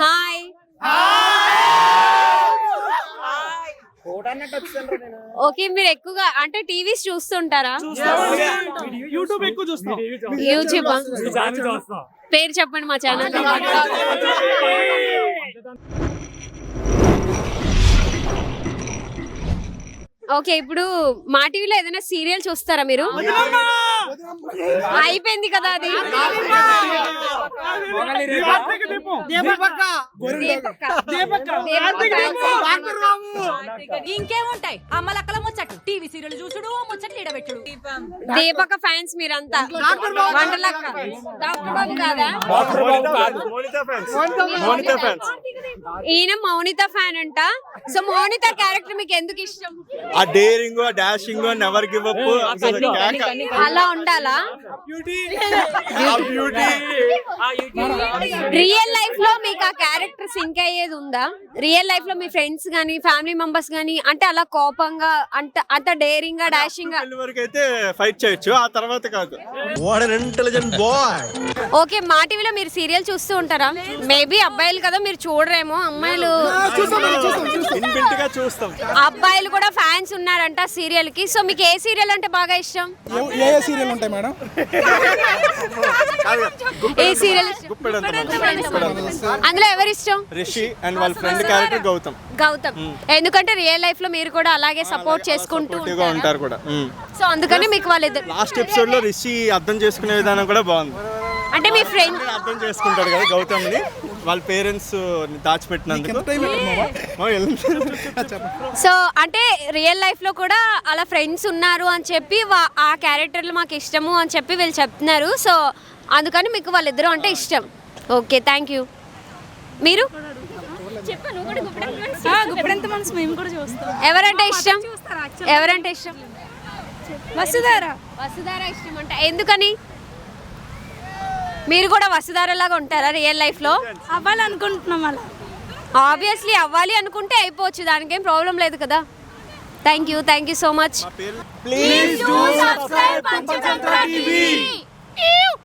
Hi okay, మీరు ఎక్కువగా అంటే టీవీస్ చూస్తుంటారా? యూట్యూబ్ ఎక్కువ చూస్తాం. యూట్యూబ్ పేరు చెప్పండి మా ఛానల్. ఓకే, ఇప్పుడు మా టీవీలో ఏదైనా సీరియల్ చూస్తారా మీరు? అయిపోయింది కదా అది. ఇంకేముంటాయి అమ్మలక్కల ముచ్చట్లు, టీవీ సీరియల్ చూసుడు, ముచ్చట్లు ఈడబెట్టుడు. దీపక ఫ్యాన్స్ మీరంతా. వంటలక్క డాక్టర్ బాబు కాదా? ఈయన మౌనిత ఫ్యాన్ అంట. సో మౌనిత క్యారెక్టర్ మీకు ఎందుకు ఇష్టం? ఆ డేరింగ్, ఆ డాషింగ్, నెవర్ గివ్ అప్, అలా ఉండాలా? రియల్ లైఫ్ లో మీకు ఆ క్యారెక్టర్ సింక్ అయ్యేది ఉందా? రియల్ లైఫ్ లో మీ ఫ్రెండ్స్ గానీ ఫ్యామిలీ మెంబర్స్ గానీ అంటే అలా కోపంగా అంత డేరింగ్ గా డాషింగ్ గా వరకు అయితే ఫైట్ చేయొచ్చు, ఆ తర్వాత కాదు. ఓకే, మా టీవీలో మీరు సీరియల్ చూస్తూ ఉంటారా? మేబీ అబ్బాయిలు కదా మీరు చూడరేమో, అమ్మాయిలు చూస్తాం. అబ్బాయిలు కూడా ఫ్యాన్స్ ఉన్నారంట సీరియల్ కి. సో మీకు ఏ సీరియల్ అంటే బాగా ఇష్టం? ఏ సీరియల్ ఉంటాయి మేడం? ఏ సీరియల్ అందులో ఎవరు ఇష్టం? రిషి అండ్ వాళ్ళ ఫ్రెండ్ క్యారెక్టర్ గౌతమ్. ఎందుకంటే రియల్ లైఫ్ లో మీరు కూడా అలాగే సపోర్ట్ చేసుకుంటూ ఉంటారు కూడా. సో అందుకని మీకు వాళ్ళిద్దరు. లాస్ట్ ఎపిసోడ్ లో రిషి అర్థం చేసుకునే విధానం కూడా బాగుంది. అంటే మీ ఫ్రెండ్ అర్థం చేసుకుంటాడు కదా గౌతమ్ ని, వాళ్ళ పేరెంట్స్ దాచిపెట్టినందుకు. సో అంటే రియల్ లైఫ్ లో కూడా అలా ఫ్రెండ్స్ ఉన్నారు అని చెప్పి ఆ క్యారెక్టర్లు మాకు ఇష్టము అని చెప్పి వీళ్ళు చెప్తున్నారు. సో అందుకని మీకు వాళ్ళిద్దరూ అంటే ఇష్టం. Okay, thank you. మీరు ఎవరంటే ఇష్టం? ఎవరంటే ఇష్టం? వసుధార ఇష్టం అంట. ఎందుకని? మీరు కూడా వసుధార లాగా ఉంటారా రియల్ లైఫ్ లో? అవ్వాలనుకుంటున్నాం. అలా ఆబ్వియస్లీ అవ్వాలి అనుకుంటే అయిపోవచ్చు, దానికి ఏం ప్రాబ్లం లేదు కదా. Thank you so much. Please do subscribe Panchatantra TV.